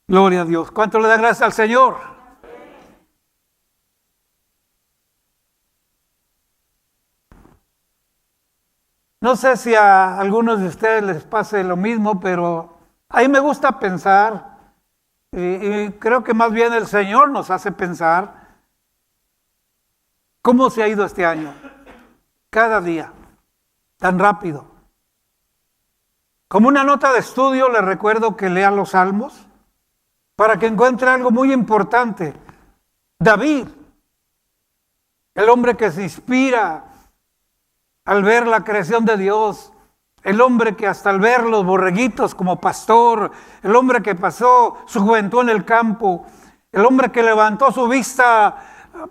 Gloria a Dios. ¿Cuánto le da gracias al Señor? No sé si a algunos de ustedes les pase lo mismo, pero a mí me gusta pensar, y creo que más bien el Señor nos hace pensar cómo se ha ido este año, cada día, tan rápido. Como una nota de estudio, le recuerdo que lea los Salmos para que encuentre algo muy importante. David, el hombre que se inspira al ver la creación de Dios, el hombre que hasta al ver los borreguitos como pastor, el hombre que pasó su juventud en el campo, el hombre que levantó su vista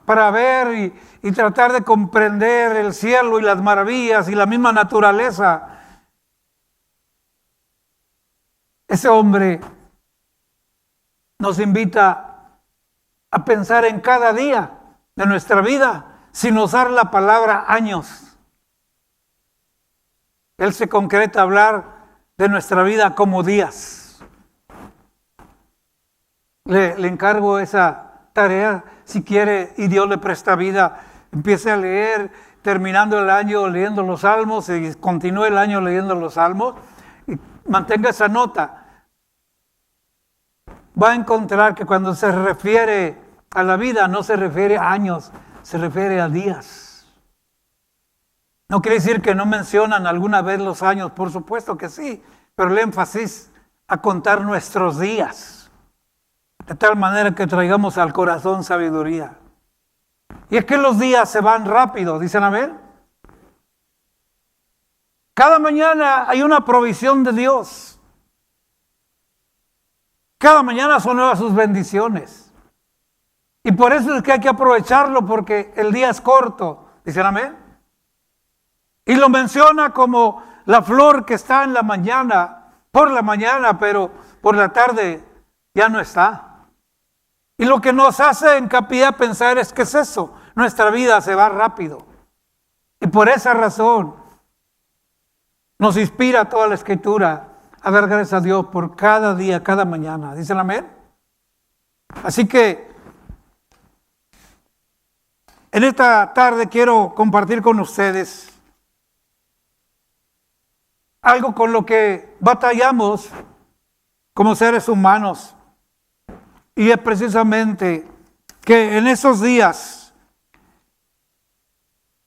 para ver y tratar de comprender el cielo y las maravillas y la misma naturaleza. Ese hombre nos invita a pensar en cada día de nuestra vida sin usar la palabra años. Él se concreta a hablar de nuestra vida como días. Le encargo esa tarea, si quiere y Dios le presta vida, empiece a leer, terminando el año leyendo los Salmos y continúe el año leyendo los Salmos y mantenga esa nota. Va a encontrar que cuando se refiere a la vida no se refiere a años, se refiere a días. No quiere decir que no mencionan alguna vez los años, por supuesto que sí, pero el énfasis a contar nuestros días, de tal manera que traigamos al corazón sabiduría. Y es que los días se van rápido, dicen amén. Cada mañana hay una provisión de Dios. Cada mañana son nuevas sus bendiciones. Y por eso es que hay que aprovecharlo, porque el día es corto, dicen amén. Y lo menciona como la flor que está en la mañana, por la mañana, pero por la tarde ya no está. Y lo que nos hace hincapié a pensar es que es eso, nuestra vida se va rápido. Y por esa razón nos inspira toda la Escritura a dar gracias a Dios por cada día, cada mañana. ¿Dicen amén? Así que en esta tarde quiero compartir con ustedes algo con lo que batallamos como seres humanos. Y es precisamente que en esos días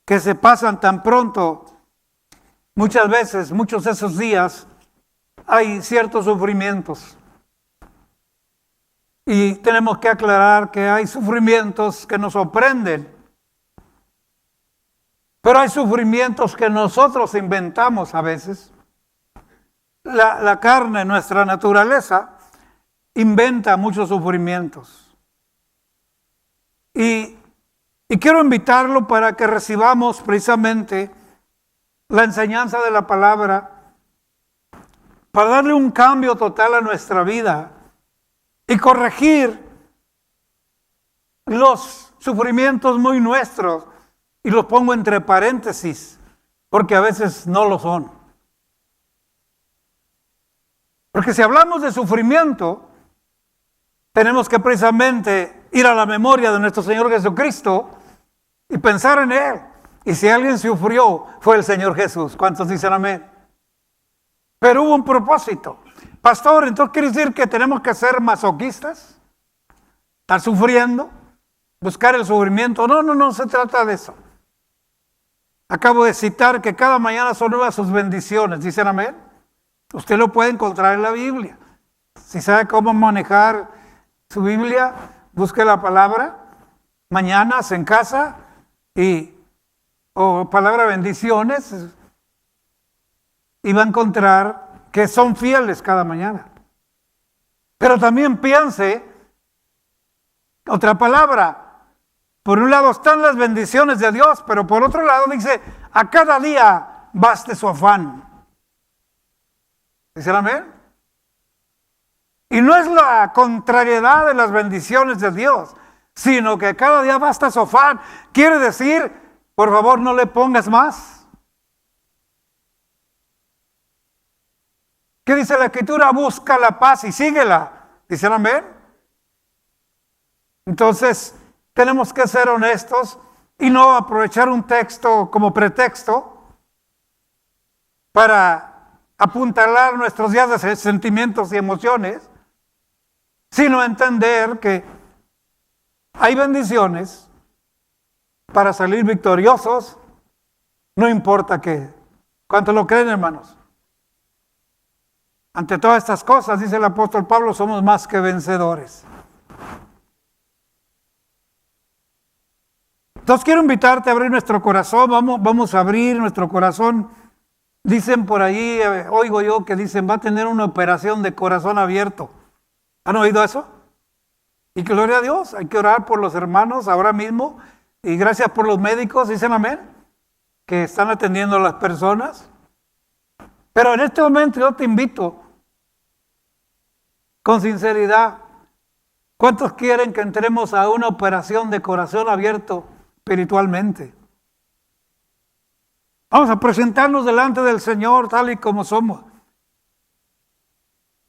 que se pasan tan pronto, muchas veces, muchos de esos días, hay ciertos sufrimientos. Y tenemos que aclarar que hay sufrimientos que nos sorprenden. Pero hay sufrimientos que nosotros inventamos a veces. La carne, nuestra naturaleza, inventa muchos sufrimientos. Y quiero invitarlo para que recibamos precisamente la enseñanza de la palabra, para darle un cambio total a nuestra vida y corregir los sufrimientos muy nuestros. Y los pongo entre paréntesis, porque a veces no lo son. Porque si hablamos de sufrimiento, tenemos que precisamente ir a la memoria de nuestro Señor Jesucristo y pensar en Él. Y si alguien sufrió, fue el Señor Jesús. ¿Cuántos dicen amén? Pero hubo un propósito. Pastor, ¿entonces quiere decir que tenemos que ser masoquistas? ¿Estar sufriendo? ¿Buscar el sufrimiento? No se trata de eso. Acabo de citar que cada mañana son nuevas sus bendiciones. ¿Dicen amén? Usted lo puede encontrar en la Biblia. Si sabe cómo manejar su Biblia, busque la palabra mañanas en casa o palabra bendiciones y va a encontrar que son fieles cada mañana. Pero también piense otra palabra. Por un lado están las bendiciones de Dios, pero por otro lado dice, a cada día baste su afán. ¿Dicen amén? Y no es la contrariedad de las bendiciones de Dios, sino que cada día basta su afán. Quiere decir, por favor, no le pongas más. ¿Qué dice la Escritura? Busca la paz y síguela. ¿Dicen amén? Entonces, tenemos que ser honestos y no aprovechar un texto como pretexto para apuntalar nuestros días de sentimientos y emociones, sino entender que hay bendiciones para salir victoriosos, no importa qué. ¿Cuántos lo creen, hermanos? Ante todas estas cosas, dice el apóstol Pablo, somos más que vencedores. Entonces quiero invitarte a abrir nuestro corazón, vamos a abrir nuestro corazón. Dicen por ahí, oigo yo que dicen, va a tener una operación de corazón abierto. ¿Han oído eso? Y que gloria a Dios, hay que orar por los hermanos ahora mismo y gracias por los médicos, dicen amén, que están atendiendo a las personas. Pero en este momento yo te invito con sinceridad, ¿cuántos quieren que entremos a una operación de corazón abierto espiritualmente? Vamos a presentarnos delante del Señor tal y como somos.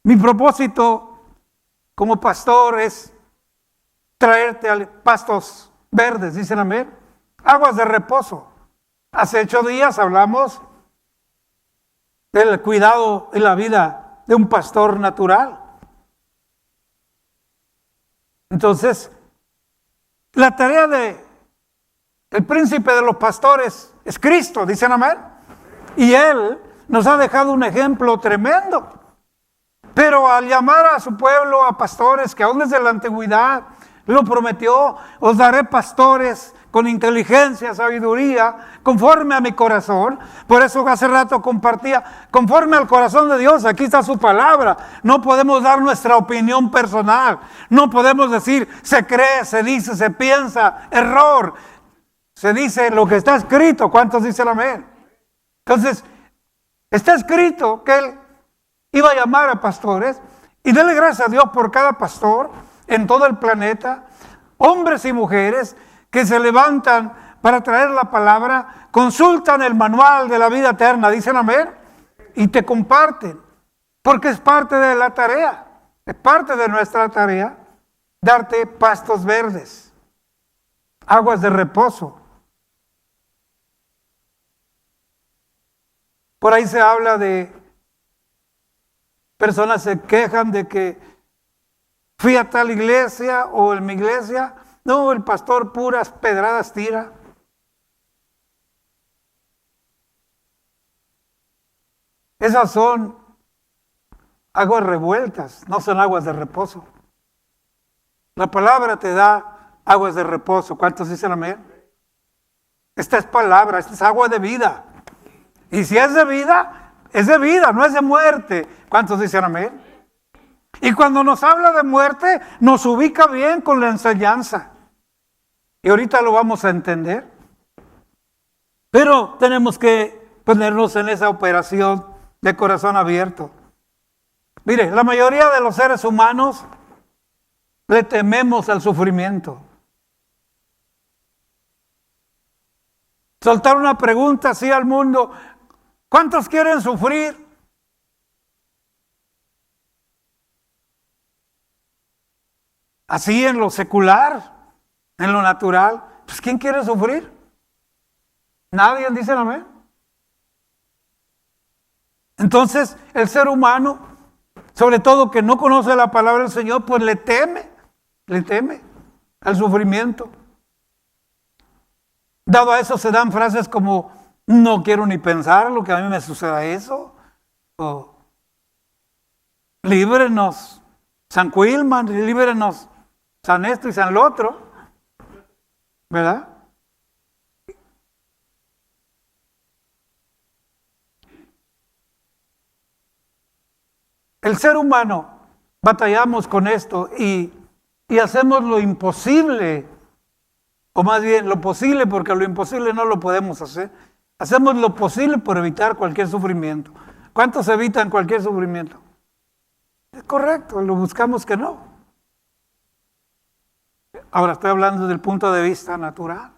Mi propósito como pastor es traerte a pastos verdes, dicen amén, aguas de reposo. Hace 8 días hablamos del cuidado y la vida de un pastor natural. Entonces, la tarea del príncipe de los pastores es Cristo, dicen amén. Y Él nos ha dejado un ejemplo tremendo. Pero al llamar a su pueblo, a pastores que aún desde la antigüedad lo prometió, os daré pastores con inteligencia, sabiduría, conforme a mi corazón. Por eso hace rato compartía, conforme al corazón de Dios, aquí está su palabra. No podemos dar nuestra opinión personal. No podemos decir, se cree, se dice, se piensa, error. Se dice lo que está escrito. ¿Cuántos dicen amén? Entonces, está escrito que Él iba a llamar a pastores y dele gracias a Dios por cada pastor en todo el planeta, hombres y mujeres que se levantan para traer la palabra, consultan el manual de la vida eterna, dicen amén, y te comparten, porque es parte de la tarea, es parte de nuestra tarea, darte pastos verdes, aguas de reposo. Por ahí se habla de personas se quejan de que fui a tal iglesia o en mi iglesia, no, el pastor puras pedradas tira. Esas son aguas revueltas, no son aguas de reposo. La palabra te da aguas de reposo. ¿Cuántos dicen amén? Esta es palabra, esta es agua de vida. Y si es de vida, no es de muerte. ¿Cuántos dicen amén? Y cuando nos habla de muerte, nos ubica bien con la enseñanza. Y ahorita lo vamos a entender. Pero tenemos que ponernos en esa operación de corazón abierto. Mire, la mayoría de los seres humanos le tememos al sufrimiento. Soltar una pregunta así al mundo, ¿cuántos quieren sufrir? Así en lo secular, en lo natural, pues ¿quién quiere sufrir? Nadie, dice amén. Entonces, el ser humano, sobre todo que no conoce la palabra del Señor, pues le teme al sufrimiento. Dado a eso se dan frases como, no quiero ni pensar lo que a mí me suceda eso, o líbrenos, San Quilman, líbrenos, San esto y San lo otro, ¿verdad? El ser humano batallamos con esto y hacemos lo imposible, o más bien lo posible, porque lo imposible no lo podemos hacer. Hacemos lo posible por evitar cualquier sufrimiento. ¿Cuántos evitan cualquier sufrimiento? Es correcto, lo buscamos que no. Ahora estoy hablando desde el punto de vista natural.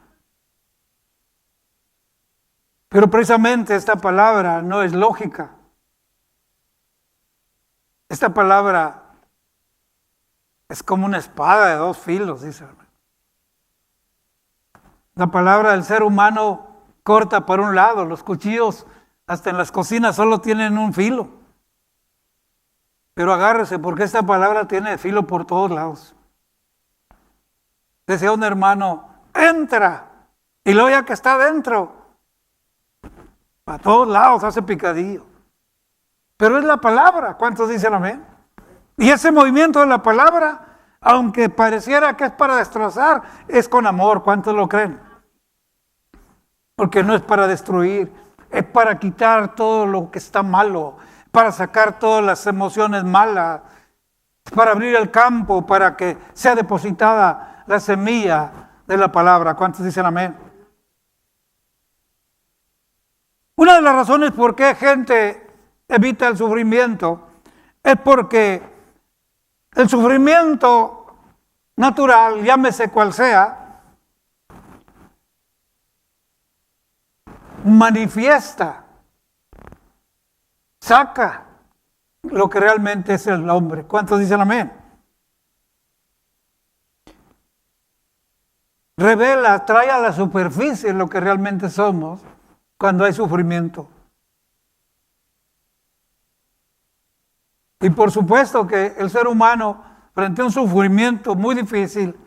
Pero precisamente esta palabra no es lógica. Esta palabra es como una espada de dos filos, dice. La palabra del ser humano corta por un lado, los cuchillos hasta en las cocinas solo tienen un filo. Pero agárrese porque esta palabra tiene filo por todos lados. Decía un hermano, entra, y luego ya que está dentro, a todos lados hace picadillo. Pero es la palabra, ¿cuántos dicen amén? Y ese movimiento de la palabra, aunque pareciera que es para destrozar, es con amor, ¿cuántos lo creen? Porque no es para destruir, es para quitar todo lo que está malo, para sacar todas las emociones malas, para abrir el campo, para que sea depositada la semilla de la palabra. ¿Cuántos dicen amén? Una de las razones por qué gente evita el sufrimiento es porque el sufrimiento natural, llámese cual sea, manifiesta, saca lo que realmente es el hombre. ¿Cuántos dicen amén? Revela, trae a la superficie lo que realmente somos cuando hay sufrimiento. Y por supuesto que el ser humano, frente a un sufrimiento muy difícil,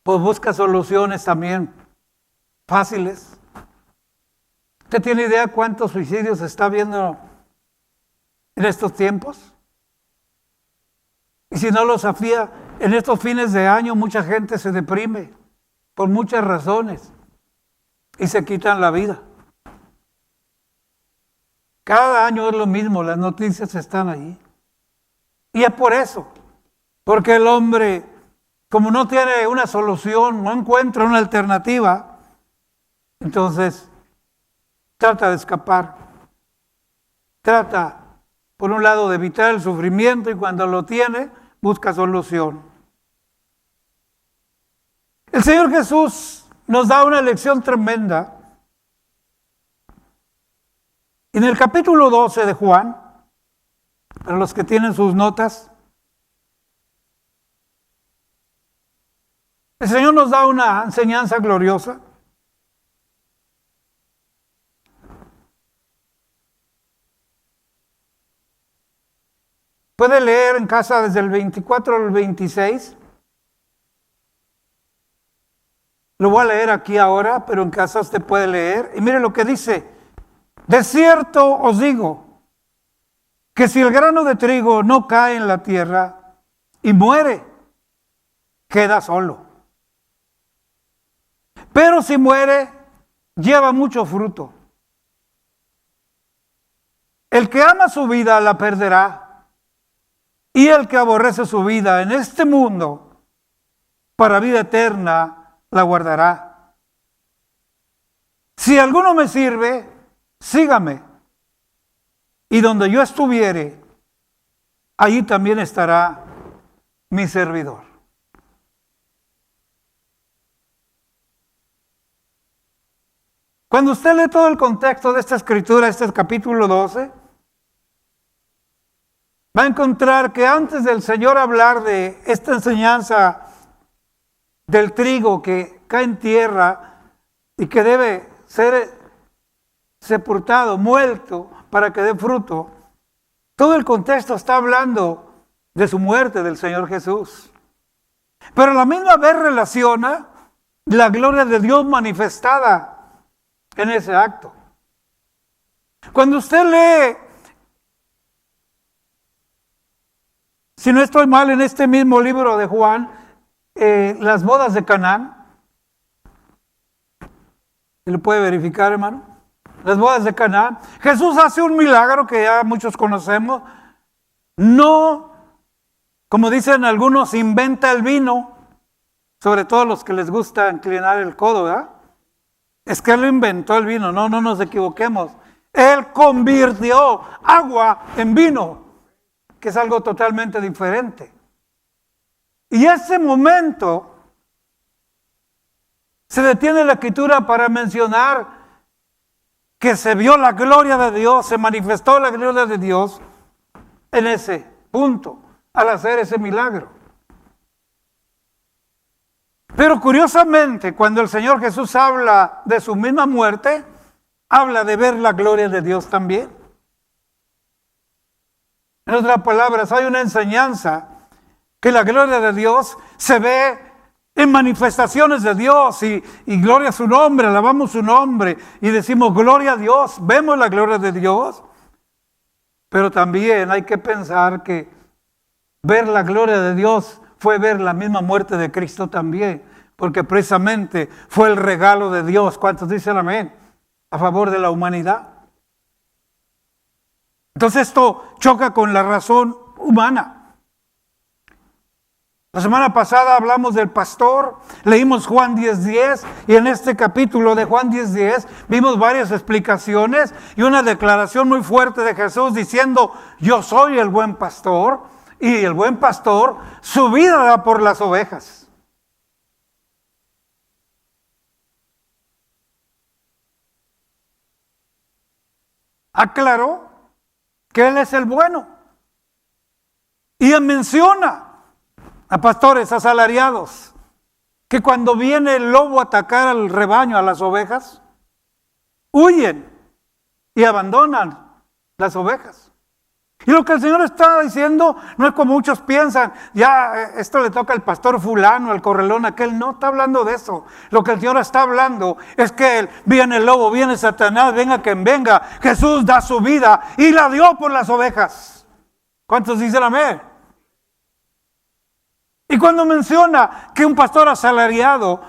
pues busca soluciones también fáciles. ¿Usted tiene idea cuántos suicidios se está viendo en estos tiempos? Y si no lo sabía, en estos fines de año mucha gente se deprime por muchas razones y se quitan la vida. Cada año es lo mismo, las noticias están ahí. Y es por eso, porque el hombre, como no tiene una solución, no encuentra una alternativa, entonces trata de escapar. Trata, por un lado, de evitar el sufrimiento y cuando lo tiene, busca solución. El Señor Jesús nos da una lección tremenda. En el capítulo 12 de Juan, para los que tienen sus notas, el Señor nos da una enseñanza gloriosa. Puede leer en casa desde el 24 al 26. Lo voy a leer aquí ahora, pero en casa usted puede leer. Y mire lo que dice. De cierto os digo, que si el grano de trigo no cae en la tierra y muere, queda solo. Pero si muere, lleva mucho fruto. El que ama su vida la perderá, y el que aborrece su vida en este mundo, para vida eterna la guardará. Si alguno me sirve, sígame, y donde yo estuviere, allí también estará mi servidor. Cuando usted lee todo el contexto de esta escritura, este es capítulo 12, va a encontrar que antes del Señor hablar de esta enseñanza del trigo que cae en tierra y que debe ser sepultado, muerto, para que dé fruto, todo el contexto está hablando de su muerte del Señor Jesús. Pero a la misma vez relaciona la gloria de Dios manifestada en ese acto. Cuando usted lee, si no estoy mal, en este mismo libro de Juan, las bodas de Canaán, ¿se lo puede verificar, hermano? Las bodas de Canaán. Jesús hace un milagro que ya muchos conocemos. No, como dicen algunos, inventa el vino, sobre todo los que les gusta inclinar el codo, ¿verdad? Es que Él lo inventó el vino, no nos equivoquemos. Él convirtió agua en vino, que es algo totalmente diferente. Y ese momento se detiene la escritura para mencionar que se vio la gloria de Dios, se manifestó la gloria de Dios en ese punto. al hacer ese milagro. Pero curiosamente, cuando el Señor Jesús habla de su misma muerte, habla de ver la gloria de Dios también. En otras palabras, hay una enseñanza que la gloria de Dios se ve en manifestaciones de Dios y gloria a su nombre, alabamos su nombre y decimos gloria a Dios, vemos la gloria de Dios. Pero también hay que pensar que ver la gloria de Dios fue ver la misma muerte de Cristo también, porque precisamente fue el regalo de Dios. ¿Cuántos dicen amén? A favor de la humanidad. Entonces esto choca con la razón humana. La semana pasada hablamos del pastor, leímos Juan 10:10 y en este capítulo de Juan 10:10 vimos varias explicaciones y una declaración muy fuerte de Jesús diciendo: yo soy el buen pastor y el buen pastor su vida da por las ovejas. Aclaró que Él es el bueno. Y Él menciona a pastores asalariados que cuando viene el lobo a atacar al rebaño, a las ovejas, huyen y abandonan las ovejas. Y lo que el Señor está diciendo no es como muchos piensan, ya esto le toca al pastor fulano, al correlón aquel. No está hablando de eso. Lo que el Señor está hablando es que viene el lobo, viene Satanás, venga quien venga. Jesús da su vida y la dio por las ovejas. ¿Cuántos dicen amén? Y cuando menciona que un pastor asalariado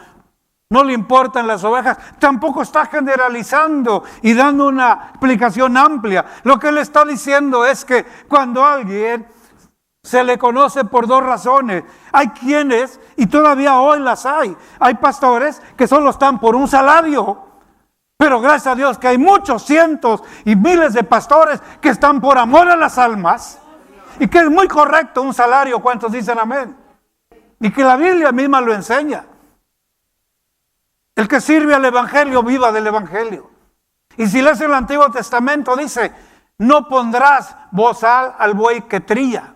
no le importan las ovejas, tampoco está generalizando y dando una explicación amplia. Lo que él está diciendo es que cuando a alguien se le conoce por dos razones, hay quienes, y todavía hoy las hay pastores que solo están por un salario, pero gracias a Dios que hay muchos cientos y miles de pastores que están por amor a las almas, y que es muy correcto un salario. ¿Cuántos dicen amén? Y que la Biblia misma lo enseña. El que sirve al Evangelio, viva del Evangelio. Y si lees el Antiguo Testamento, dice: no pondrás bozal al buey que trilla.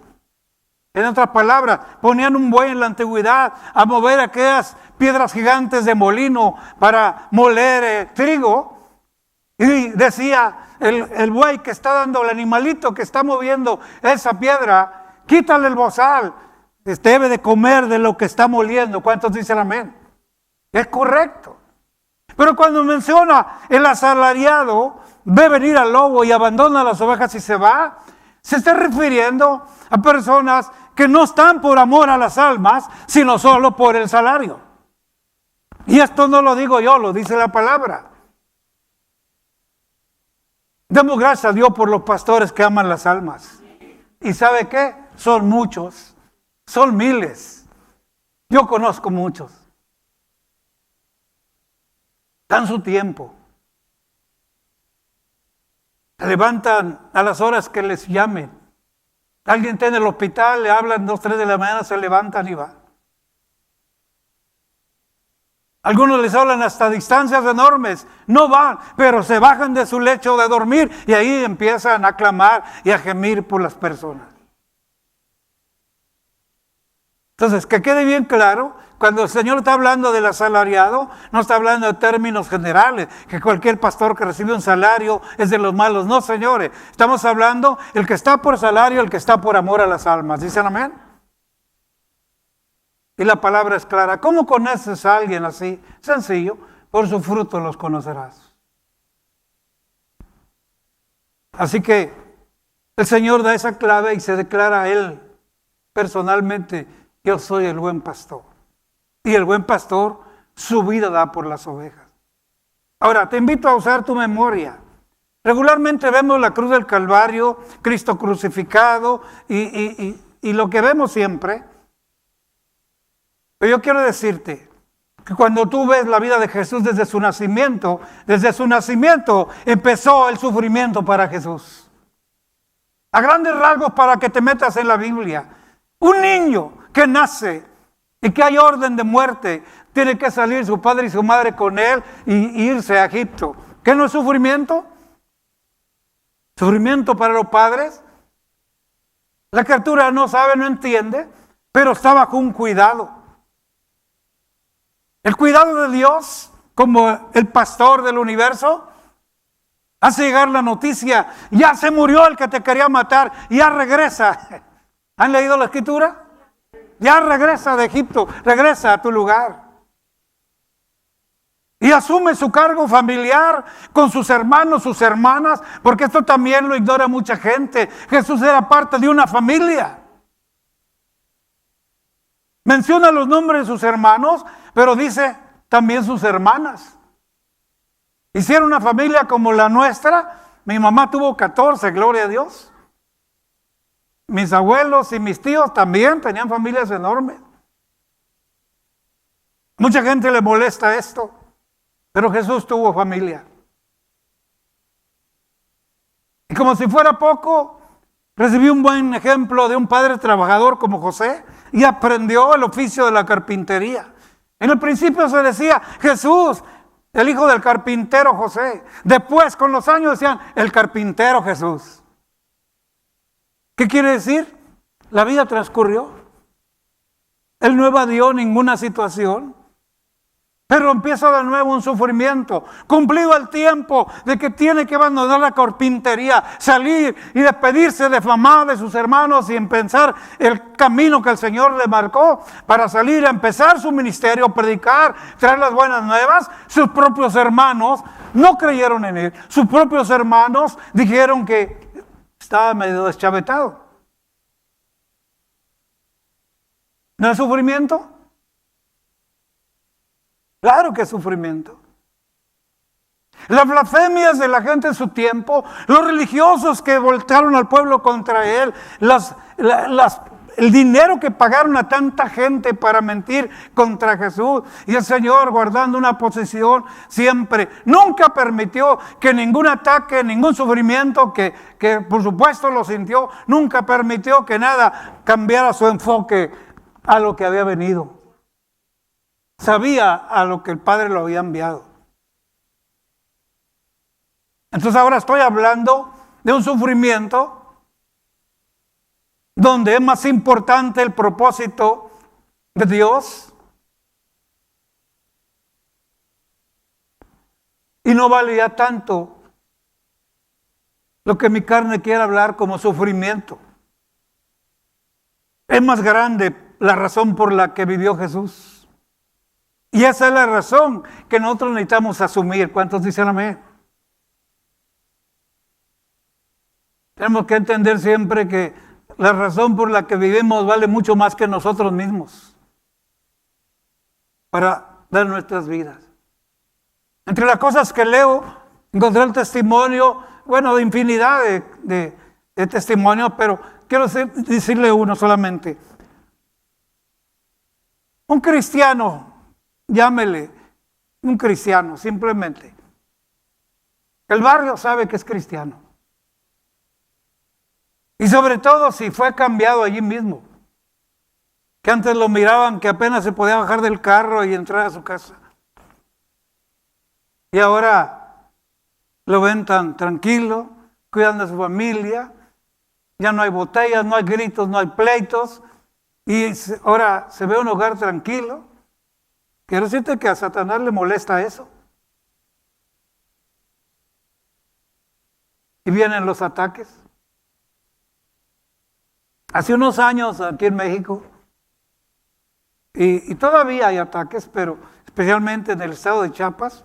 En otras palabras, ponían un buey en la antigüedad a mover aquellas piedras gigantes de molino para moler trigo. Y decía el buey que está dando, el animalito que está moviendo esa piedra: quítale el bozal, debe de comer de lo que está moliendo. ¿Cuántos dicen amén? Es correcto. Pero cuando menciona el asalariado, ve venir al lobo y abandona las ovejas y se va, se está refiriendo a personas que no están por amor a las almas, sino solo por el salario. Y esto no lo digo yo, lo dice la palabra. Demos gracias a Dios por los pastores que aman las almas. ¿Y sabe qué? Son muchos, son miles. Yo conozco muchos. Dan su tiempo. Se levantan a las horas que les llamen. Alguien está en el hospital, le hablan 2, 3 de la mañana, se levantan y van. Algunos les hablan hasta distancias enormes, no van, pero se bajan de su lecho de dormir y ahí empiezan a clamar y a gemir por las personas. Entonces, que quede bien claro, cuando el Señor está hablando del asalariado, no está hablando de términos generales, que cualquier pastor que recibe un salario es de los malos. No, señores, estamos hablando el que está por salario, el que está por amor a las almas. ¿Dicen amén? Y la palabra es clara. ¿Cómo conoces a alguien así? Sencillo, por su fruto los conocerás. Así que el Señor da esa clave y se declara a Él personalmente: yo soy el buen pastor. Y el buen pastor su vida da por las ovejas. Ahora, te invito a usar tu memoria. Regularmente vemos la cruz del Calvario, Cristo crucificado y lo que vemos siempre. Pero yo quiero decirte que cuando tú ves la vida de Jesús desde su nacimiento empezó el sufrimiento para Jesús. A grandes rasgos, para que te metas en la Biblia, un niño que nace y que hay orden de muerte, tiene que salir su padre y su madre con él y irse a Egipto. ¿Qué no es sufrimiento? ¿Sufrimiento para los padres? La criatura no sabe, no entiende, pero está bajo un cuidado. El cuidado de Dios, como el pastor del universo, hace llegar la noticia: ya se murió el que te quería matar, ya regresa. ¿Han leído la escritura? Ya regresa de Egipto, regresa a tu lugar. Y asume su cargo familiar con sus hermanos, sus hermanas, porque esto también lo ignora mucha gente. Jesús era parte de una familia. Menciona los nombres de sus hermanos, pero dice también sus hermanas. Y si era una familia como la nuestra, mi mamá tuvo 14, gloria a Dios. Mis abuelos y mis tíos también tenían familias enormes. Mucha gente le molesta esto, pero Jesús tuvo familia. Y como si fuera poco, recibió un buen ejemplo de un padre trabajador como José y aprendió el oficio de la carpintería. En el principio se decía Jesús, el hijo del carpintero José. Después, con los años, decían el carpintero Jesús. ¿Qué quiere decir? La vida transcurrió. Él no evadió ninguna situación, pero empieza de nuevo un sufrimiento. Cumplido el tiempo de que tiene que abandonar la carpintería, salir y despedirse de mamá, de sus hermanos, y empezar el camino que el Señor le marcó para salir a empezar su ministerio, predicar, traer las buenas nuevas. Sus propios hermanos no creyeron en él. Sus propios hermanos dijeron que estaba medio deschavetado. ¿No es sufrimiento? Claro que es sufrimiento. Las blasfemias de la gente en su tiempo, los religiosos que voltearon al pueblo contra él, el dinero que pagaron a tanta gente para mentir contra Jesús, y el Señor, guardando una posición siempre, nunca permitió que ningún ataque, ningún sufrimiento, que por supuesto lo sintió, nunca permitió que nada cambiara su enfoque a lo que había venido. Sabía a lo que el Padre lo había enviado. Entonces ahora estoy hablando de un sufrimiento donde es más importante el propósito de Dios y no vale ya tanto lo que mi carne quiere hablar como sufrimiento. Es más grande la razón por la que vivió Jesús. Y esa es la razón que nosotros necesitamos asumir. ¿Cuántos dicen amén? Tenemos que entender siempre que la razón por la que vivimos vale mucho más que nosotros mismos para dar nuestras vidas. Entre las cosas que leo, encontré el testimonio, de infinidad de testimonios, pero quiero decirle uno solamente. Un cristiano, llámele un cristiano, simplemente. El barrio sabe que es cristiano. Y sobre todo si fue cambiado allí mismo. Que antes lo miraban que apenas se podía bajar del carro y entrar a su casa. Y ahora lo ven tan tranquilo, cuidando a su familia. Ya no hay botellas, no hay gritos, no hay pleitos. Y ahora se ve un hogar tranquilo. Quiero decirte que a Satanás le molesta eso. Y vienen los ataques. Hace unos años aquí en México, y todavía hay ataques, pero especialmente en el estado de Chiapas,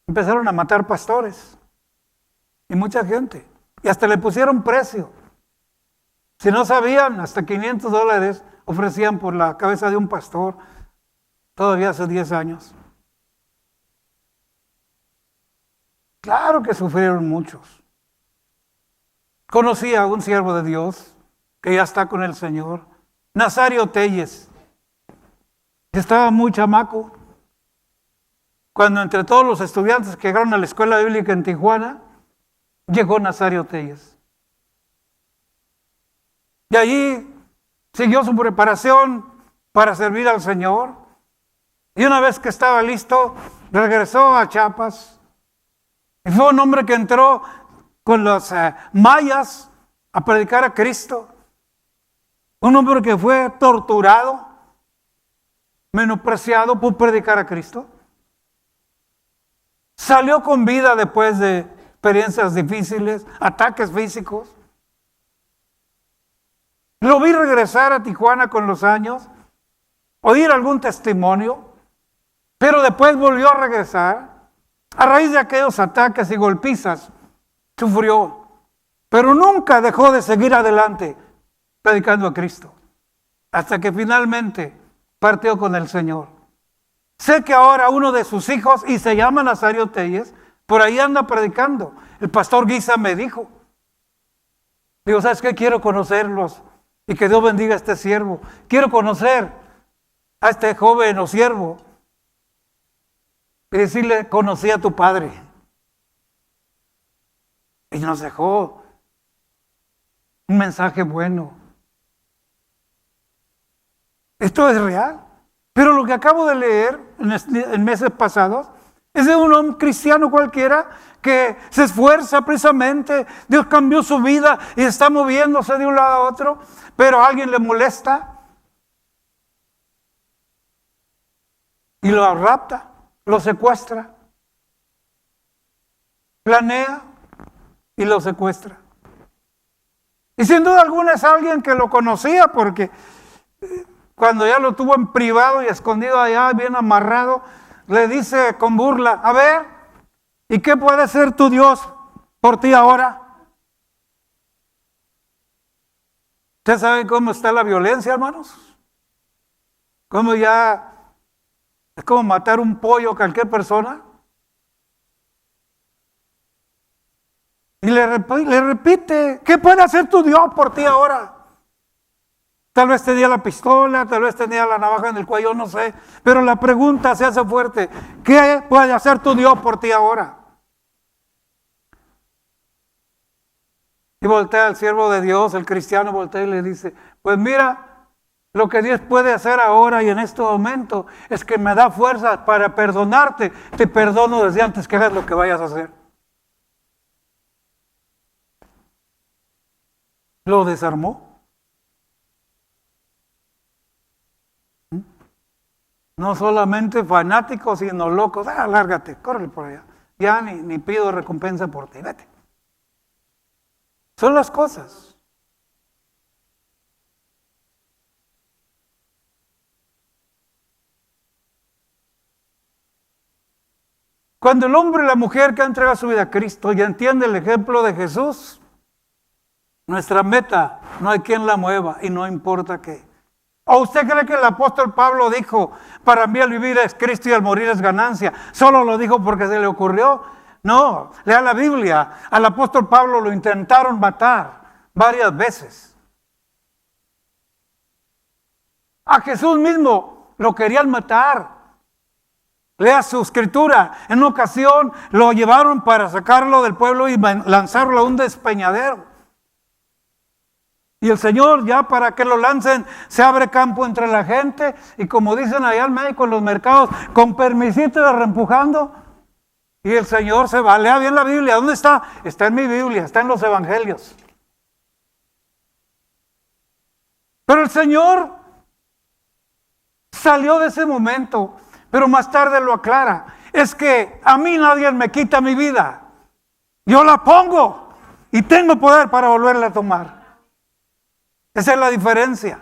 empezaron a matar pastores y mucha gente. Y hasta le pusieron precio. Si no sabían, hasta $500 ofrecían por la cabeza de un pastor, todavía hace 10 años. Claro que sufrieron muchos. Conocí a un siervo de Dios que ya está con el Señor, Nazario Telles. Estaba muy chamaco cuando entre todos los estudiantes que llegaron a la escuela bíblica en Tijuana, llegó Nazario Telles. Y allí siguió su preparación para servir al Señor. Y una vez que estaba listo, regresó a Chiapas. Y fue un hombre que entró con los mayas a predicar a Cristo. Un hombre que fue torturado, menospreciado por predicar a Cristo. Salió con vida después de experiencias difíciles, ataques físicos. Lo vi regresar a Tijuana con los años, oír algún testimonio, pero después volvió a regresar. A raíz de aquellos ataques y golpizas, sufrió, pero nunca dejó de seguir adelante predicando a Cristo, hasta que finalmente partió con el Señor. Sé que ahora uno de sus hijos, y se llama Nazario Telles, por ahí anda predicando. El pastor Guisa me dijo, digo, ¿sabes qué? Quiero conocerlos y que Dios bendiga a este siervo. Quiero conocer a este joven o siervo y decirle, conocí a tu padre. Y nos dejó un mensaje bueno. Esto es real. Pero lo que acabo de leer en meses pasados es de un hombre cristiano cualquiera que se esfuerza precisamente. Dios cambió su vida y está moviéndose de un lado a otro, pero a alguien le molesta y lo rapta, lo secuestra, planea y lo secuestra. Y sin duda alguna es alguien que lo conocía, porque cuando ya lo tuvo en privado y escondido allá, bien amarrado, le dice con burla, a ver, ¿y qué puede ser tu Dios por ti ahora? ¿Usted sabe cómo está la violencia, hermanos? Cómo ya es como matar un pollo a cualquier persona. Y le repite, ¿qué puede hacer tu Dios por ti ahora? Tal vez tenía la pistola, tal vez tenía la navaja en el cuello, no sé. Pero la pregunta se hace fuerte, ¿qué puede hacer tu Dios por ti ahora? Y voltea al siervo de Dios, el cristiano voltea y le dice, pues mira, lo que Dios puede hacer ahora y en este momento es que me da fuerzas para perdonarte. Te perdono desde antes que hagas lo que vayas a hacer. Lo desarmó. No solamente fanáticos, sino locos. Lárgate, córrele por allá. Ya ni pido recompensa por ti, vete. Son las cosas. Cuando el hombre y la mujer que han entregado su vida a Cristo y entiende el ejemplo de Jesús, nuestra meta no hay quien la mueva y no importa qué. ¿O usted cree que el apóstol Pablo dijo, para mí el vivir es Cristo y el morir es ganancia? ¿Solo lo dijo porque se le ocurrió? No, lea la Biblia. Al apóstol Pablo lo intentaron matar varias veces. A Jesús mismo lo querían matar. Lea su escritura. En una ocasión lo llevaron para sacarlo del pueblo y lanzarlo a un despeñadero. Y el Señor, ya para que lo lancen, se abre campo entre la gente. Y como dicen allá en México, en los mercados, con permisito de reempujando. Y el Señor se va. Lea bien la Biblia. ¿Dónde está? Está en mi Biblia, está en los evangelios. Pero el Señor salió de ese momento, pero más tarde lo aclara. Es que a mí nadie me quita mi vida. Yo la pongo y tengo poder para volverla a tomar. Esa es la diferencia.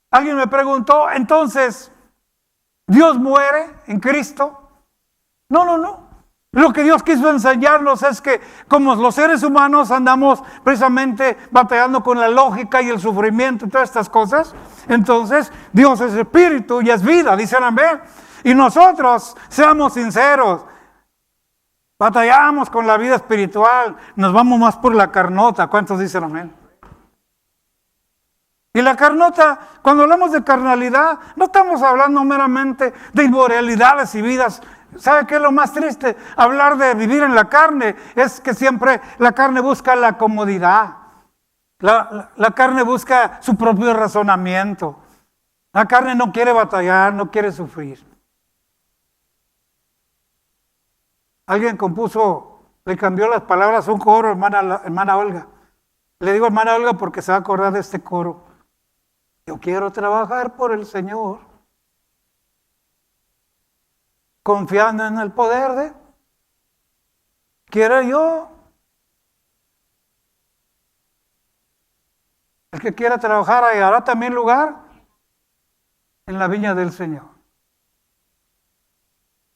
Alguien me preguntó, entonces, ¿Dios muere en Cristo? No. Lo que Dios quiso enseñarnos es que como los seres humanos andamos precisamente batallando con la lógica y el sufrimiento y todas estas cosas, entonces Dios es espíritu y es vida, dicen amén. Y nosotros, seamos sinceros, batallamos con la vida espiritual, nos vamos más por la carnota. ¿Cuántos dicen amén? Y la carnota, cuando hablamos de carnalidad, no estamos hablando meramente de inmoralidades y vidas. ¿Sabe qué es lo más triste? Hablar de vivir en la carne es que siempre la carne busca la comodidad. La carne busca su propio razonamiento. La carne no quiere batallar, no quiere sufrir. Alguien compuso Le cambió las palabras a un coro, hermana Olga. Le digo hermana Olga porque se va a acordar de este coro. Yo quiero trabajar por el Señor, confiando en el poder de... Quiero yo. El que quiera trabajar hallará también lugar en la viña del Señor.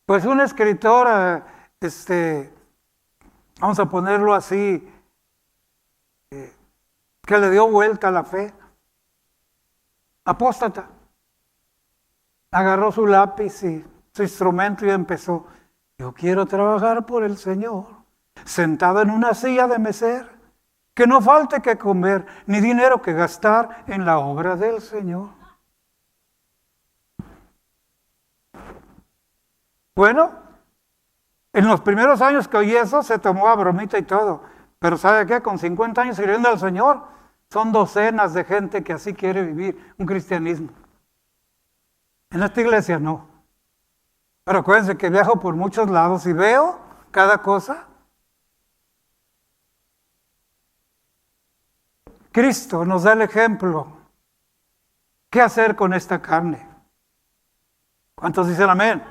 Pues un escritor, vamos a ponerlo así, que le dio vuelta a la fe, apóstata, agarró su lápiz y su instrumento y empezó. Yo quiero trabajar por el Señor, sentado en una silla de mesero, que no falte que comer, ni dinero que gastar en la obra del Señor. Bueno, en los primeros años que oí eso, se tomó a bromita y todo. Pero ¿sabe qué? Con 50 años sirviendo al Señor, son docenas de gente que así quiere vivir un cristianismo. En esta iglesia no. Pero acuérdense que viajo por muchos lados y veo cada cosa. Cristo nos da el ejemplo. ¿Qué hacer con esta carne? ¿Cuántos dicen amén?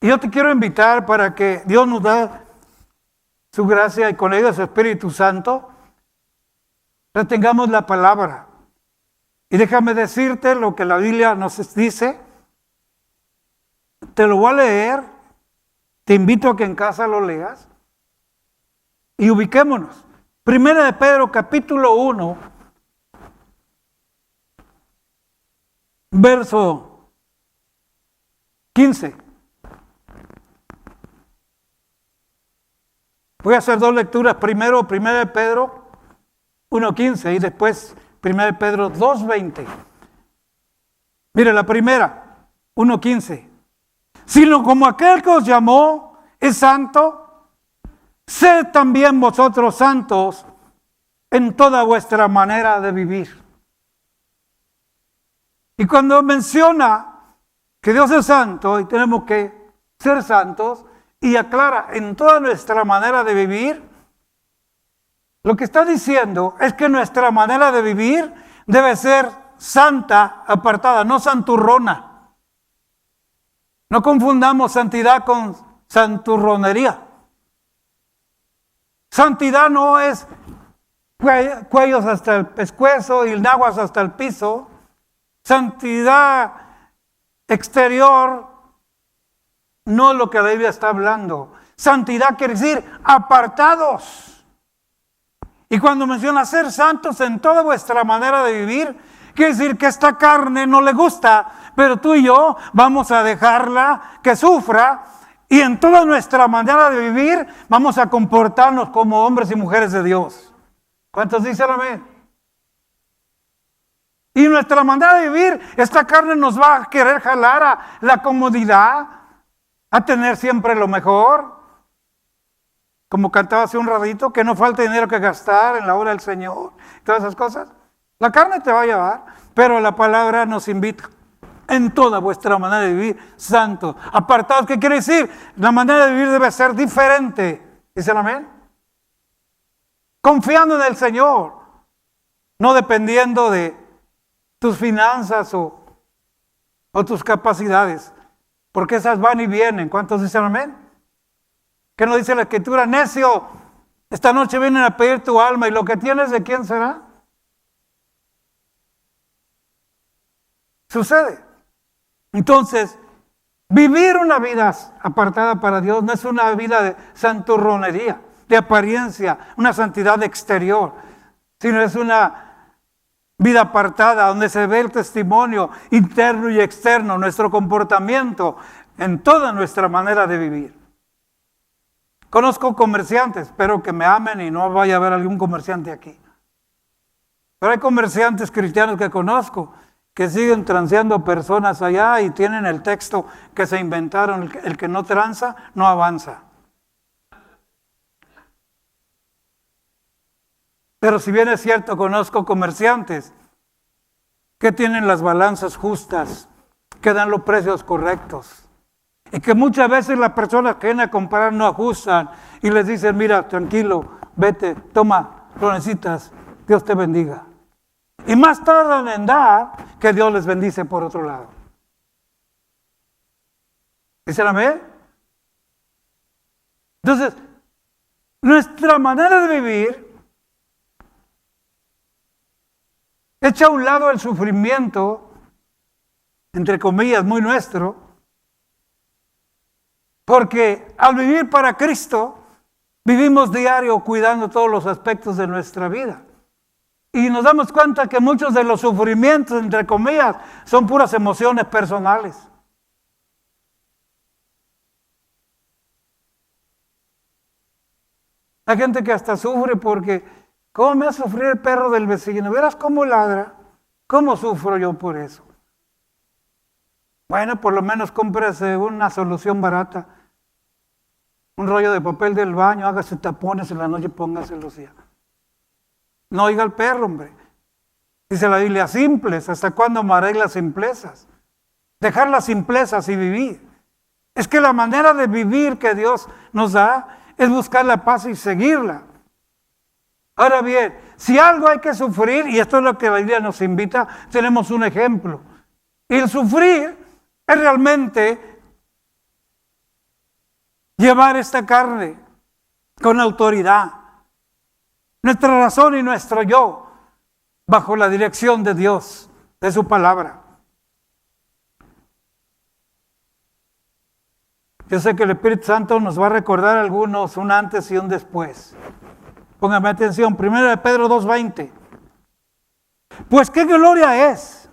Y yo te quiero invitar para que Dios nos da su gracia y con ella su Espíritu Santo, retengamos la palabra. Y déjame decirte lo que la Biblia nos dice. Te lo voy a leer. Te invito a que en casa lo leas. Y ubiquémonos. Primera de Pedro, capítulo 1, verso 15. Voy a hacer dos lecturas. Primero, Primera de Pedro 1:15 y después Primera de Pedro 2:20. Mire, la primera, 1:15. Sino como aquel que os llamó es santo, sed también vosotros santos en toda vuestra manera de vivir. Y cuando menciona que Dios es santo y tenemos que ser santos, y aclara en toda nuestra manera de vivir, lo que está diciendo es que nuestra manera de vivir debe ser santa, apartada, no santurrona. No confundamos santidad con santurronería. Santidad no es cuellos hasta el pescuezo y naguas hasta el piso. Santidad exterior no es lo que la Biblia está hablando. Santidad quiere decir apartados. Y cuando menciona ser santos en toda vuestra manera de vivir, quiere decir que esta carne no le gusta, pero tú y yo vamos a dejarla que sufra. Y en toda nuestra manera de vivir vamos a comportarnos como hombres y mujeres de Dios. ¿Cuántos dicen amén? Y nuestra manera de vivir, esta carne nos va a querer jalar a la comodidad, a tener siempre lo mejor. Como cantaba hace un ratito, que no falte dinero que gastar en la obra del Señor. Todas esas cosas. La carne te va a llevar, pero la palabra nos invita. En toda vuestra manera de vivir, santos, apartados. ¿Qué quiere decir? La manera de vivir debe ser diferente. ¿Dicen amén? Confiando en el Señor, no dependiendo de tus finanzas o tus capacidades, porque esas van y vienen. ¿Cuántos dicen amén? ¿Qué nos dice la Escritura? Necio, esta noche vienen a pedir tu alma y lo que tienes, ¿de quién será? Sucede. Entonces, vivir una vida apartada para Dios no es una vida de santurronería, de apariencia, una santidad exterior, sino es una vida apartada donde se ve el testimonio interno y externo, nuestro comportamiento en toda nuestra manera de vivir. Conozco comerciantes, espero que me amen y no vaya a haber algún comerciante aquí. Pero hay comerciantes cristianos que conozco que siguen transeando personas allá y tienen el texto que se inventaron, el que no tranza, no avanza. Pero si bien es cierto, conozco comerciantes que tienen las balanzas justas, que dan los precios correctos Y que muchas veces las personas que vienen a comprar no ajustan y les dicen, mira, tranquilo, vete, toma, lo necesitas, Dios te bendiga. Y más tardan en dar que Dios les bendice por otro lado. ¿Dicen amén? Entonces, nuestra manera de vivir echa a un lado el sufrimiento, entre comillas, muy nuestro, porque al vivir para Cristo, vivimos diario cuidando todos los aspectos de nuestra vida. Y nos damos cuenta que muchos de los sufrimientos, entre comillas, son puras emociones personales. Hay gente que hasta sufre porque, ¿cómo me hace sufrir el perro del vecino? ¿Verás cómo ladra? ¿Cómo sufro yo por eso? Bueno, por lo menos cómprese una solución barata. Un rollo de papel del baño, hágase tapones en la noche, póngaselos ya. No oiga al perro, hombre. Dice la Biblia, simples, ¿hasta cuándo amaréis las simplezas? Dejar las simplezas y vivir. Es que la manera de vivir que Dios nos da es buscar la paz y seguirla. Ahora bien, si algo hay que sufrir, y esto es lo que la Biblia nos invita, tenemos un ejemplo. Y el sufrir es realmente llevar esta carne con autoridad, nuestra razón y nuestro yo, bajo la dirección de Dios, de su palabra. Yo sé que el Espíritu Santo nos va a recordar a algunos un antes y un después. Póngame atención, 1 Pedro 2:20. Pues qué gloria es,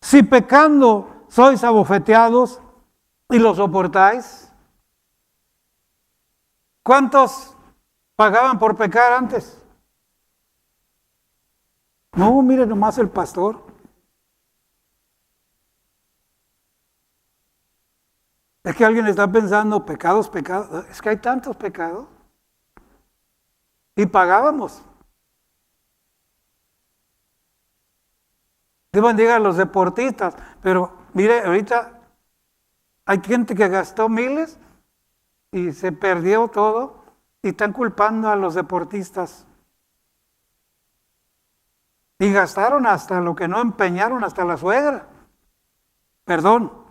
si pecando sois abofeteados y lo soportáis. ¿Cuántos pagaban por pecar antes? No, mire nomás el pastor. Es que alguien está pensando, pecados. Es que hay tantos pecados. Y pagábamos. Dios bendiga a los deportistas, pero mire, ahorita hay gente que gastó miles y se perdió todo y están culpando a los deportistas. Y gastaron hasta lo que no empeñaron, hasta la suegra. Perdón.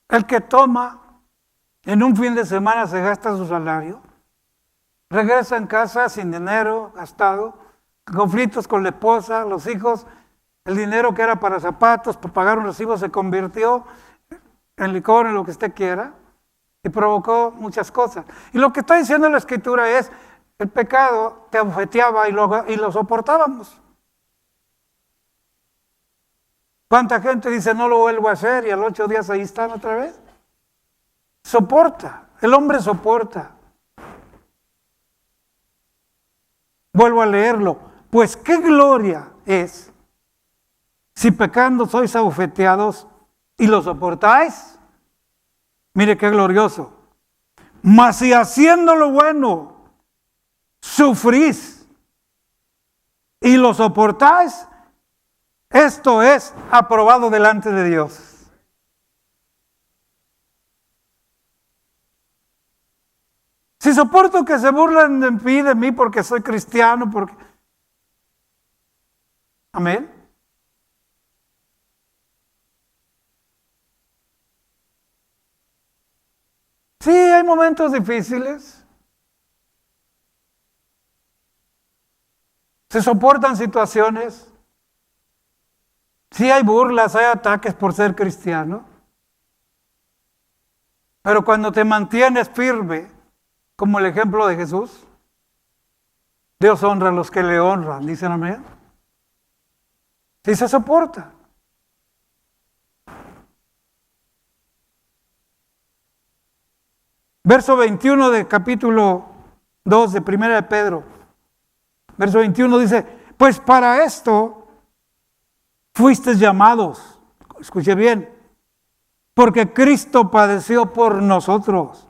El que toma, en un fin de semana se gasta su salario, regresa en casa sin dinero gastado, conflictos con la esposa, los hijos, el dinero que era para zapatos, para pagar un recibo se convirtió en licor, en lo que usted quiera, y provocó muchas cosas. Y lo que está diciendo la Escritura es, el pecado te abofeteaba y lo soportábamos. ¿Cuánta gente dice no lo vuelvo a hacer y a los 8 días ahí están otra vez? Soporta, el hombre soporta. Vuelvo a leerlo. Pues qué gloria es si pecando sois abofeteados y lo soportáis. Mire qué glorioso. Mas si haciendo lo bueno sufrís y lo soportáis, esto es aprobado delante de Dios. Si soporto que se burlen de mí porque soy cristiano, porque... Amén. Sí, hay momentos difíciles. Se soportan situaciones. Sí hay burlas, hay ataques por ser cristiano. Pero cuando te mantienes firme, como el ejemplo de Jesús, Dios honra a los que le honran, dicen amén. Sí se soporta. Verso 21 de capítulo 2 de 1 de Pedro. Verso 21 dice, pues para esto fuisteis llamados, escuche bien, porque Cristo padeció por nosotros,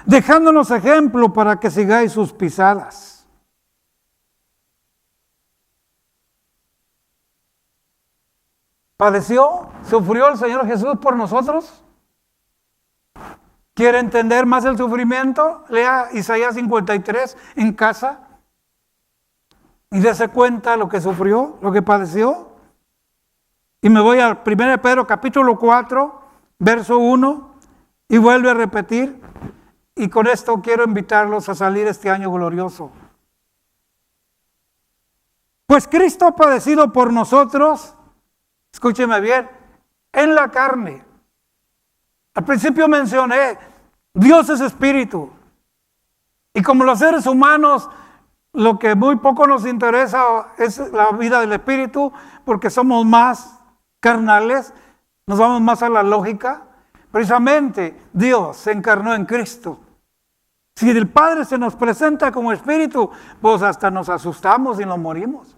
dejándonos ejemplo para que sigáis sus pisadas. ¿Padeció? ¿Sufrió el Señor Jesús por nosotros? ¿Quiere entender más el sufrimiento? Lea Isaías 53 en casa y dése cuenta lo que sufrió, lo que padeció. Y me voy al 1 Pedro capítulo 4, verso 1, y vuelve a repetir. Y con esto quiero invitarlos a salir este año glorioso. Pues Cristo ha padecido por nosotros, escúcheme bien, en la carne. Al principio mencioné, Dios es espíritu. Y como los seres humanos, lo que muy poco nos interesa es la vida del espíritu, porque somos más carnales, nos vamos más a la lógica. Precisamente Dios se encarnó en Cristo. Si el Padre se nos presenta como espíritu, pues hasta nos asustamos y nos morimos.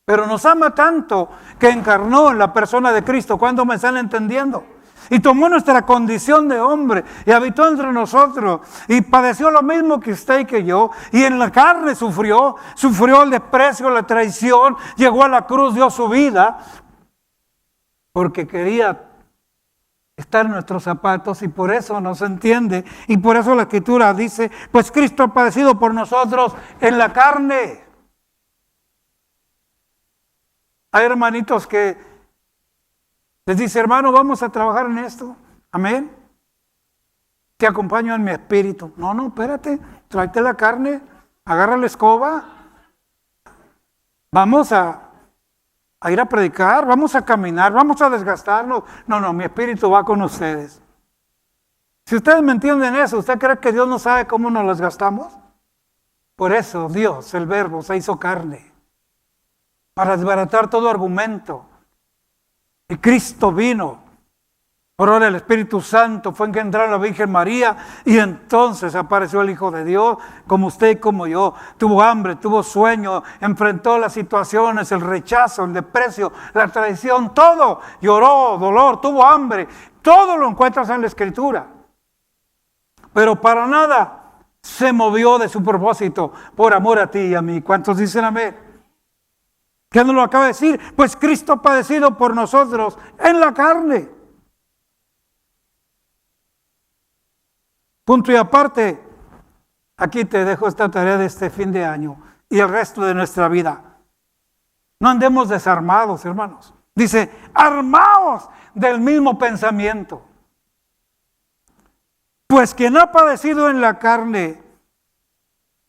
Pero nos ama tanto que encarnó en la persona de Cristo. ¿Cuándo me están entendiendo? Y tomó nuestra condición de hombre y habitó entre nosotros y padeció lo mismo que usted y que yo. Y en la carne sufrió el desprecio, la traición, llegó a la cruz, dio su vida porque quería estar en nuestros zapatos y por eso nos entiende. Y por eso la Escritura dice, pues Cristo ha padecido por nosotros en la carne. Hay hermanitos que les dice, hermano, vamos a trabajar en esto. Amén. Te acompaño en mi espíritu. No, espérate. Tráete la carne. Agarra la escoba. Vamos a ir a predicar. Vamos a caminar. Vamos a desgastarnos. No, mi espíritu va con ustedes. Si ustedes me entienden eso, ¿usted cree que Dios no sabe cómo nos desgastamos? Por eso Dios, el Verbo, se hizo carne. Para desbaratar todo argumento. Y Cristo vino, por obra del Espíritu Santo, fue engendrado en la Virgen María y entonces apareció el Hijo de Dios, como usted y como yo. Tuvo hambre, tuvo sueño, enfrentó las situaciones, el rechazo, el desprecio, la traición, todo. Lloró, dolor, tuvo hambre, todo lo encuentras en la Escritura. Pero para nada se movió de su propósito por amor a ti y a mí. ¿Cuántos dicen amén? ¿Qué nos lo acaba de decir? Pues Cristo ha padecido por nosotros en la carne. Punto y aparte, aquí te dejo esta tarea de este fin de año y el resto de nuestra vida. No andemos desarmados, hermanos. Dice, armaos del mismo pensamiento. Pues quien ha padecido en la carne,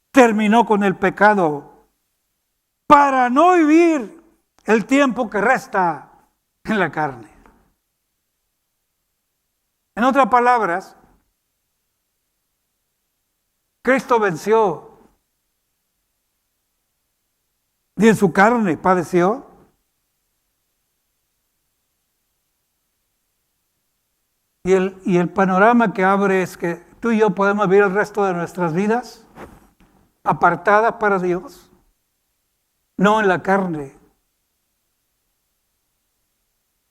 terminó con el pecado, para no vivir el tiempo que resta en la carne. En otras palabras, Cristo venció y en su carne padeció. Y el panorama que abre es que tú y yo podemos vivir el resto de nuestras vidas apartadas para Dios. No en la carne,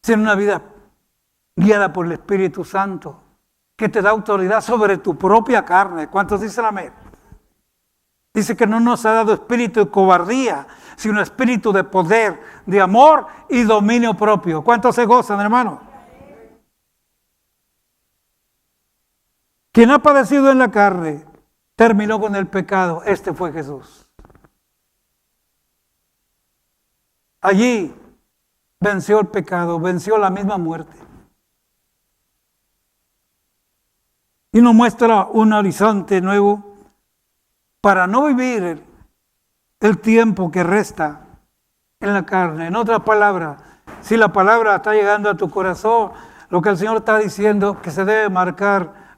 sino una vida guiada por el Espíritu Santo, que te da autoridad sobre tu propia carne. ¿Cuántos dicen amén? Dice que no nos ha dado espíritu de cobardía, sino espíritu de poder, de amor y dominio propio. ¿Cuántos se gozan, hermano? Quien ha padecido en la carne, terminó con el pecado. Este fue Jesús. Allí venció el pecado, venció la misma muerte. Y nos muestra un horizonte nuevo para no vivir el tiempo que resta en la carne. En otras palabras, si la palabra está llegando a tu corazón, lo que el Señor está diciendo que se debe marcar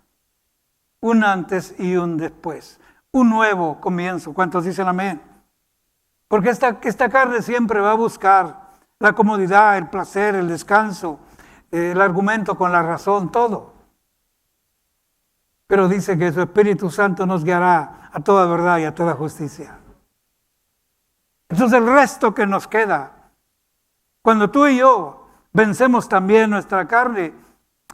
un antes y un después. Un nuevo comienzo. ¿Cuántos dicen amén? Porque esta carne siempre va a buscar la comodidad, el placer, el descanso, el argumento con la razón, todo. Pero dice que su Espíritu Santo nos guiará a toda verdad y a toda justicia. Entonces el resto que nos queda, cuando tú y yo vencemos también nuestra carne,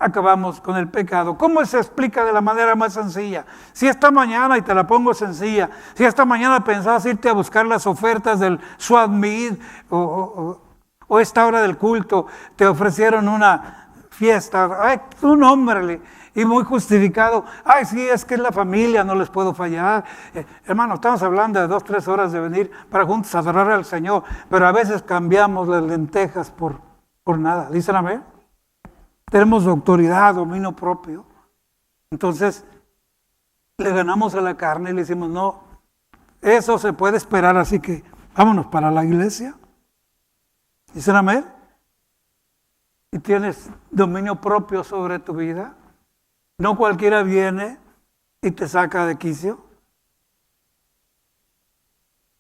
acabamos con el pecado. ¿Cómo se explica de la manera más sencilla? Si esta mañana, y te la pongo sencilla, si esta mañana pensabas irte a buscar las ofertas del Swap Meet o o esta hora del culto te ofrecieron una fiesta, ay, tú nómbrale, y muy justificado, ay, sí, es que es la familia, no les puedo fallar. Hermano, estamos hablando de 2, 3 horas de venir para juntos adorar al Señor, pero a veces cambiamos las lentejas por nada. ¿Dicen amén? Tenemos autoridad, dominio propio. Entonces, le ganamos a la carne y le decimos, no, eso se puede esperar, así que vámonos para la iglesia. ¿Dicen amén? Y tienes dominio propio sobre tu vida. No cualquiera viene y te saca de quicio.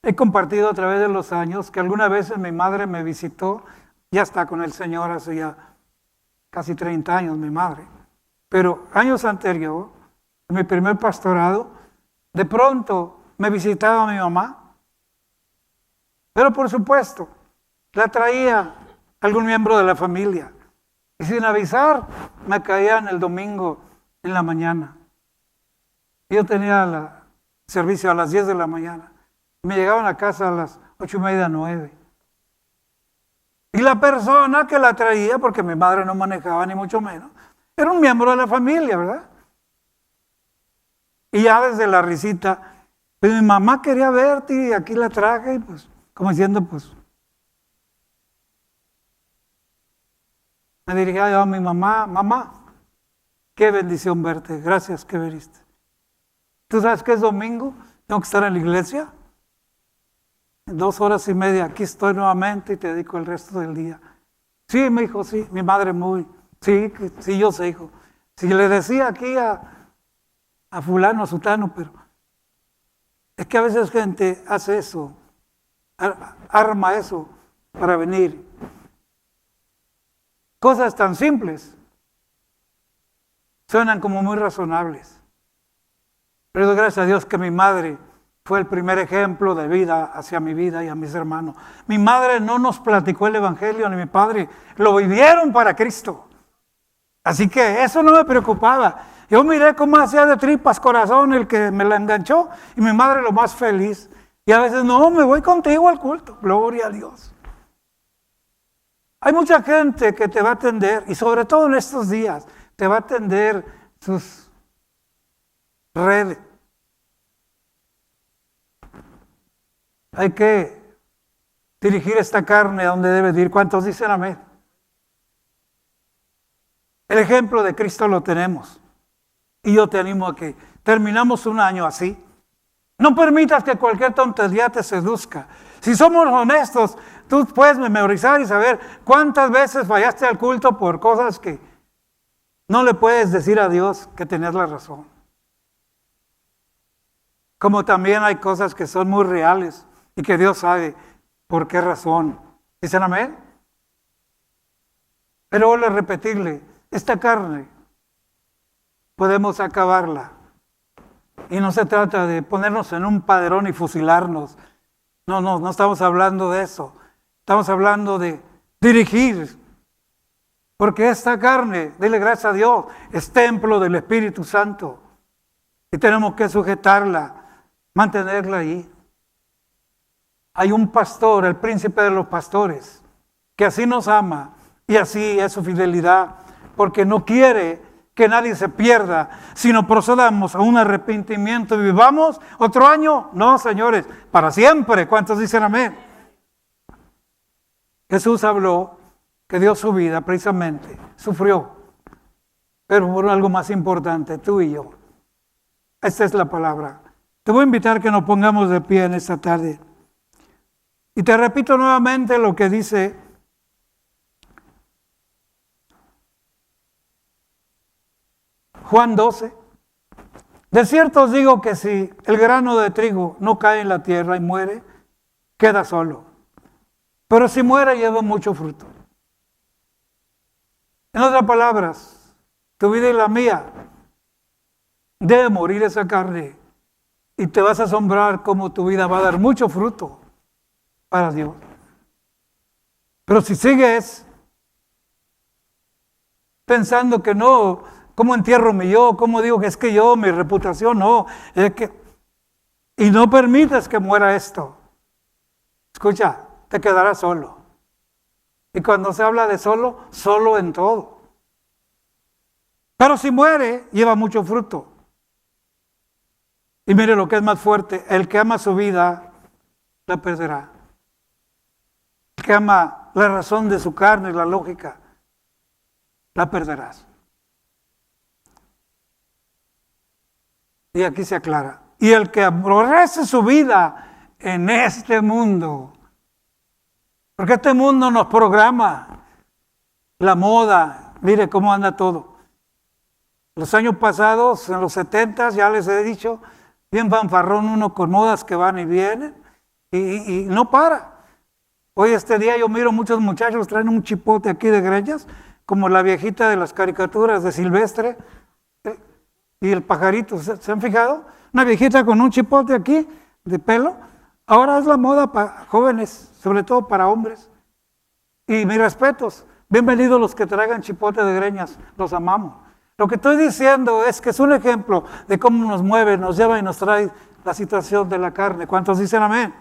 He compartido a través de los años que alguna vez mi madre me visitó, ya está con el Señor hace ya casi 30 años mi madre, pero años anteriores, en mi primer pastorado, de pronto me visitaba mi mamá, pero por supuesto, la traía algún miembro de la familia, y sin avisar, me caían el domingo en la mañana. Yo tenía el servicio a las 10 de la mañana. Me llegaban a casa a las 8:30, 9. Y la persona que la traía, porque mi madre no manejaba ni mucho menos, era un miembro de la familia, ¿verdad? Y ya desde la risita, pues mi mamá quería verte y aquí la traje, y pues, como diciendo, pues. Me dirigía yo a mi mamá, mamá, qué bendición verte, gracias que viniste. ¿Tú sabes que es domingo? Tengo que estar en la iglesia. En 2 horas y media aquí estoy nuevamente y te dedico el resto del día. Sí, mi hijo, sí, mi madre muy. Sí, yo sé, hijo. Si le decía aquí a fulano, a sutano, pero es que a veces gente hace eso, arma eso para venir. Cosas tan simples suenan como muy razonables. Pero doy gracias a Dios que mi madre fue el primer ejemplo de vida hacia mi vida y a mis hermanos. Mi madre no nos platicó el evangelio, ni mi padre lo vivieron para Cristo. Así que eso no me preocupaba. Yo miré cómo hacía de tripas corazón el que me la enganchó y mi madre lo más feliz. Y a veces, no, me voy contigo al culto. Gloria a Dios. Hay mucha gente que te va a atender, y sobre todo en estos días, te va a atender sus redes. Hay que dirigir esta carne a donde debe ir. ¿Cuántos dicen amén? El ejemplo de Cristo lo tenemos. Y yo te animo a que terminamos un año así. No permitas que cualquier tontería te seduzca. Si somos honestos, tú puedes memorizar y saber cuántas veces fallaste al culto por cosas que no le puedes decir a Dios que tenías la razón. Como también hay cosas que son muy reales y que Dios sabe por qué razón. ¿Dicen amén? Pero vuelvo a repetirle, esta carne podemos acabarla. Y no se trata de ponernos en un paderón y fusilarnos. No estamos hablando de eso. Estamos hablando de dirigir. Porque esta carne, dile gracias a Dios, es templo del Espíritu Santo. Y tenemos que sujetarla, mantenerla ahí. Hay un pastor, el príncipe de los pastores, que así nos ama y así es su fidelidad, porque no quiere que nadie se pierda, sino procedamos a un arrepentimiento y vivamos otro año. No, señores, para siempre. ¿Cuántos dicen amén? Jesús habló que dio su vida precisamente, sufrió, pero por algo más importante, tú y yo. Esta es la palabra. Te voy a invitar que nos pongamos de pie en esta tarde. Y te repito nuevamente lo que dice Juan 12. De cierto os digo que si el grano de trigo no cae en la tierra y muere, queda solo. Pero si muere, lleva mucho fruto. En otras palabras, tu vida y la mía, debe morir esa carne. Y te vas a asombrar cómo tu vida va a dar mucho fruto para Dios. Pero si sigues pensando que no, ¿cómo entierro mi yo? ¿Cómo digo que es que yo, mi reputación? No, es que... Y no permites que muera esto. Escucha, te quedarás solo. Y cuando se habla de solo, solo en todo. Pero si muere, lleva mucho fruto. Y mire lo que es más fuerte, el que ama su vida, la perderá. El que ama la razón de su carne y la lógica, la perderás. Y aquí se aclara. Y el que aborrece su vida en este mundo, porque este mundo nos programa la moda, mire cómo anda todo. Los años pasados, en los 70, ya les he dicho, bien fanfarrón uno con modas que van y vienen, y no para. Hoy este día yo miro muchos muchachos traen un chipote aquí de greñas, como la viejita de las caricaturas de Silvestre, y el pajarito, ¿se han fijado? Una viejita con un chipote aquí de pelo. Ahora es la moda para jóvenes, sobre todo para hombres. Y mis respetos, bienvenidos los que traigan chipote de greñas, los amamos. Lo que estoy diciendo es que es un ejemplo de cómo nos mueve, nos lleva y nos trae la situación de la carne. ¿Cuántos dicen amén?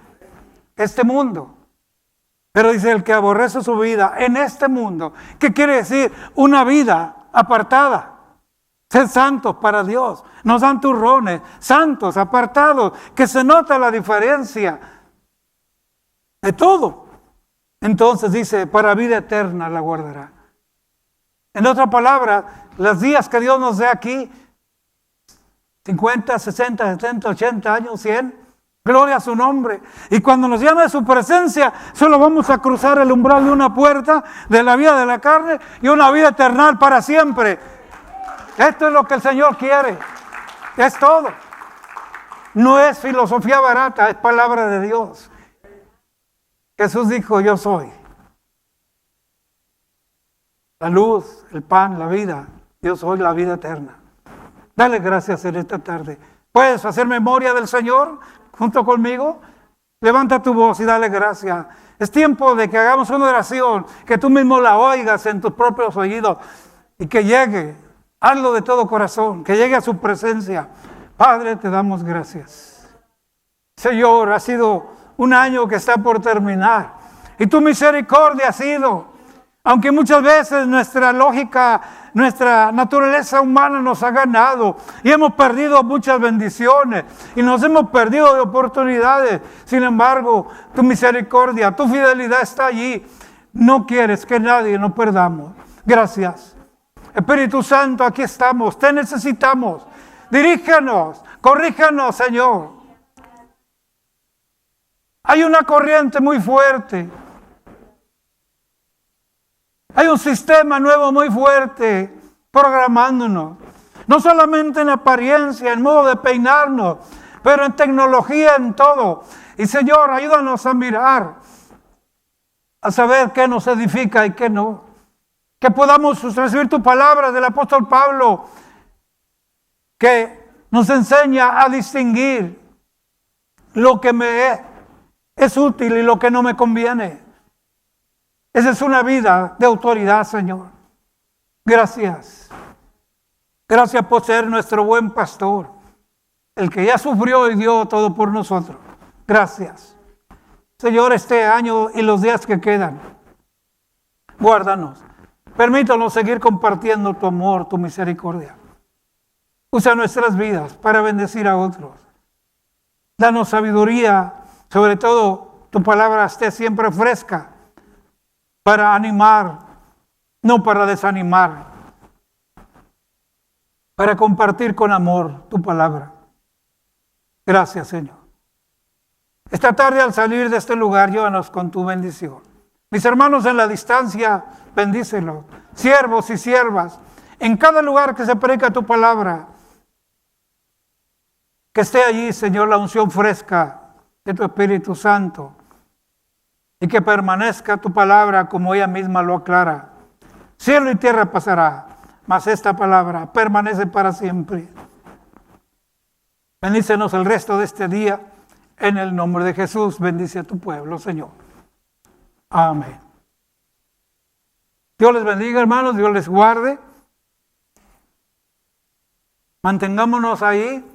Este mundo. Pero dice el que aborrece su vida en este mundo. ¿Qué quiere decir? Una vida apartada. Ser santos para Dios, no santurrones, santos, apartados, que se nota la diferencia de todo. Entonces dice, para vida eterna la guardará. En otras palabras, los días que Dios nos dé aquí, 50, 60, 70, 80 años, 100, gloria a su nombre. Y cuando nos llame a su presencia, solo vamos a cruzar el umbral de una puerta de la vida de la carne y una vida eterna para siempre. Esto es lo que el Señor quiere. Es todo. No es filosofía barata, es palabra de Dios. Jesús dijo, yo soy la luz, el pan, la vida. Yo soy la vida eterna. Dale gracias en esta tarde. ¿Puedes hacer memoria del Señor junto conmigo? Levanta tu voz y dale gracias. Es tiempo de que hagamos una oración, que tú mismo la oigas en tus propios oídos y que llegue. Hazlo de todo corazón, que llegue a su presencia. Padre, te damos gracias. Señor, ha sido un año que está por terminar. Y tu misericordia ha sido, aunque muchas veces nuestra lógica, nuestra naturaleza humana nos ha ganado. Y hemos perdido muchas bendiciones. Y nos hemos perdido de oportunidades. Sin embargo, tu misericordia, tu fidelidad está allí. No quieres que nadie nos perdamos. Gracias. Espíritu Santo, aquí estamos, te necesitamos. Dirígenos, corríjanos, Señor. Hay una corriente muy fuerte. Hay un sistema nuevo muy fuerte programándonos. No solamente en apariencia, en modo de peinarnos, pero en tecnología, en todo. Y Señor, ayúdanos a mirar, a saber qué nos edifica y qué no. Que podamos recibir tu palabra del apóstol Pablo, que nos enseña a distinguir lo que me es útil y lo que no me conviene. Esa es una vida de autoridad, Señor. Gracias. Gracias por ser nuestro buen pastor, el que ya sufrió y dio todo por nosotros. Gracias. Señor, este año y los días que quedan, guárdanos. Permítanos seguir compartiendo tu amor, tu misericordia. Usa nuestras vidas para bendecir a otros. Danos sabiduría, sobre todo tu palabra esté siempre fresca, para animar, no para desanimar, para compartir con amor tu palabra. Gracias, Señor. Esta tarde al salir de este lugar, llévanos con tu bendición. Mis hermanos en la distancia, bendícelos. Siervos y siervas, en cada lugar que se predica tu palabra, que esté allí, Señor, la unción fresca de tu Espíritu Santo y que permanezca tu palabra como ella misma lo aclara. Cielo y tierra pasará, mas esta palabra permanece para siempre. Bendícenos el resto de este día. En el nombre de Jesús, bendice a tu pueblo, Señor. Amén. Dios les bendiga, hermanos, Dios les guarde. Mantengámonos ahí,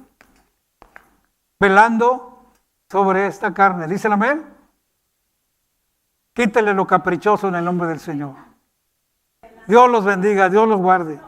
velando sobre esta carne. ¿Dicen amén? Quítele lo caprichoso en el nombre del Señor. Dios los bendiga, Dios los guarde.